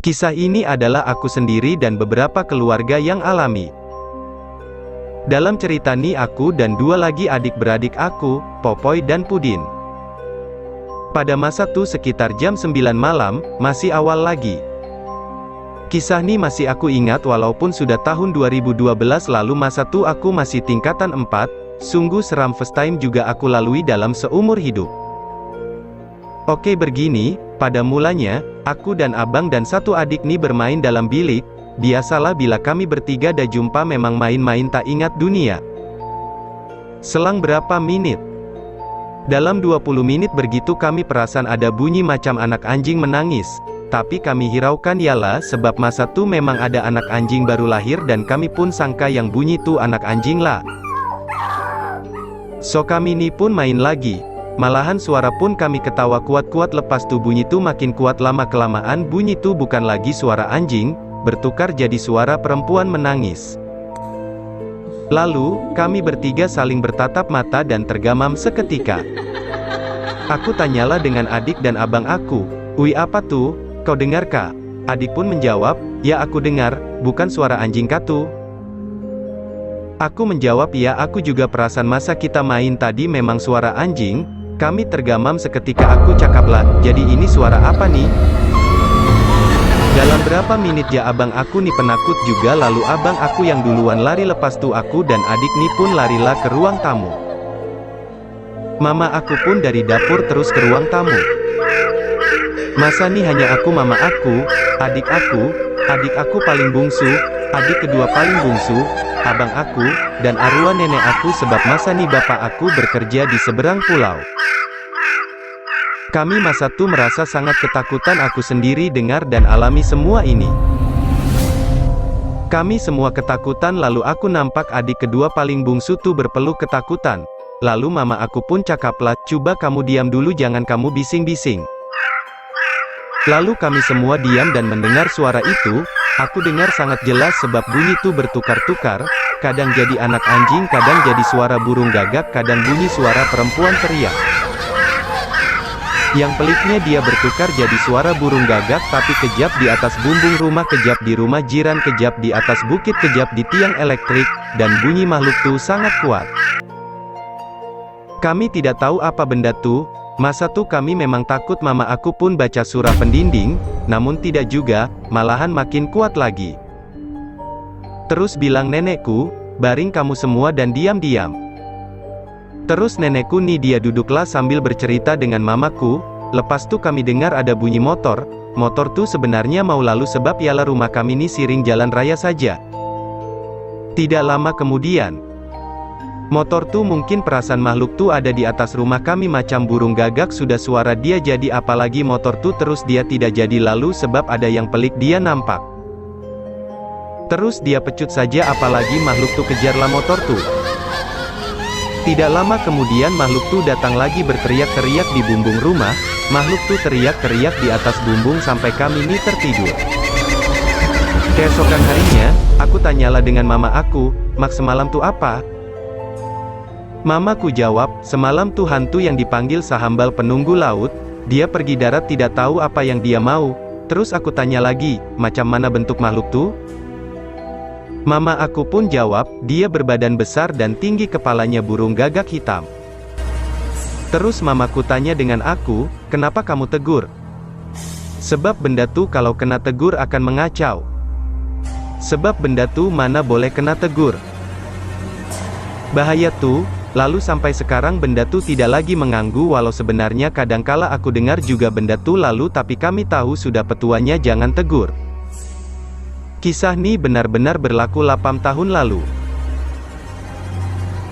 Kisah ini adalah aku sendiri dan beberapa keluarga yang alami. Dalam cerita ini aku dan dua lagi adik-beradik aku, Popoy dan Pudin. Pada masa itu sekitar jam 9 malam, masih awal lagi. Kisah ini masih aku ingat walaupun sudah tahun 2012 lalu masa itu aku masih tingkatan 4, sungguh seram first time juga aku lalui dalam seumur hidup. Oke begini, pada mulanya, aku dan abang dan satu adik nih bermain dalam bilik. Biasalah bila kami bertiga dah jumpa memang main-main tak ingat dunia. Selang berapa menit? Dalam 20 menit begitu kami perasan ada bunyi macam anak anjing menangis. Tapi kami hiraukan yalah sebab masa tu memang ada anak anjing baru lahir dan kami pun sangka yang bunyi tu anak anjing lah. So kami ni pun main lagi. Malahan suara pun kami ketawa kuat-kuat lepas tu bunyi tu makin kuat lama-kelamaan bunyi tu bukan lagi suara anjing, bertukar jadi suara perempuan menangis. Lalu, kami bertiga saling bertatap mata dan tergamam seketika. Aku tanyalah dengan adik dan abang aku, "Ui apa tuh, kau dengar kah?" Adik pun menjawab, "Ya aku dengar, bukan suara anjing katu." Aku menjawab, "Ya aku juga perasan masa kita main tadi memang suara anjing." Kami tergamam seketika aku cakaplah, "Jadi ini suara apa nih?" Dalam berapa menit ya abang aku nih penakut juga lalu abang aku yang duluan lari lepas tu aku dan adik nih pun larilah ke ruang tamu. Mama aku pun dari dapur terus ke ruang tamu. Masa nih hanya aku mama aku, adik aku paling bungsu, adik kedua paling bungsu, abang aku, dan arwah nenek aku sebab masa nih bapak aku bekerja di seberang pulau. Kami masa tu merasa sangat ketakutan aku sendiri dengar dan alami semua ini. Kami semua ketakutan lalu aku nampak adik kedua paling bungsu tu berpeluh ketakutan. Lalu mama aku pun cakaplah, "Coba kamu diam dulu jangan kamu bising-bising." Lalu kami semua diam dan mendengar suara itu. Aku dengar sangat jelas sebab bunyi tu bertukar-tukar, kadang jadi anak anjing kadang jadi suara burung gagak kadang bunyi suara perempuan teriak. Yang peliknya dia bertukar jadi suara burung gagak tapi kejap di atas bumbung rumah kejap di rumah jiran kejap di atas bukit kejap di tiang elektrik, dan bunyi makhluk tu sangat kuat. Kami tidak tahu apa benda tu, masa tu kami memang takut mama aku pun baca surah pendinding, namun tidak juga, malahan makin kuat lagi. Terus bilang nenekku, "Baring kamu semua dan diam-diam." Terus nenekku nih dia duduklah sambil bercerita dengan mamaku, lepas tu kami dengar ada bunyi motor tu sebenarnya mau lalu sebab ialah rumah kami nih siring jalan raya saja. Tidak lama kemudian, motor tu mungkin perasan makhluk tu ada di atas rumah kami macam burung gagak sudah suara dia jadi apalagi motor tu terus dia tidak jadi lalu sebab ada yang pelik dia nampak. Terus dia pecut saja apalagi makhluk tu kejarlah motor tu. Tidak lama kemudian makhluk tu datang lagi berteriak-teriak di bumbung rumah, makhluk tu teriak-teriak di atas bumbung sampai kami ini tertidur. Keesokan harinya, aku tanyalah dengan mama aku, "Mak semalam tu apa?" Mamaku jawab, "Semalam tu hantu yang dipanggil sahambal penunggu laut, dia pergi darat tidak tahu apa yang dia mau." Terus aku tanya lagi, "Macam mana bentuk makhluk tu?" Mama aku pun jawab, "Dia berbadan besar dan tinggi kepalanya burung gagak hitam." Terus mamaku tanya dengan aku, "Kenapa kamu tegur?" "Sebab benda tu kalau kena tegur akan mengacau." "Sebab benda tu mana boleh kena tegur. Bahaya tu." Lalu sampai sekarang benda tu tidak lagi mengganggu walau sebenarnya kadangkala aku dengar juga benda tu lalu tapi kami tahu sudah petuanya jangan tegur. Kisah ini benar-benar berlaku 8 tahun lalu.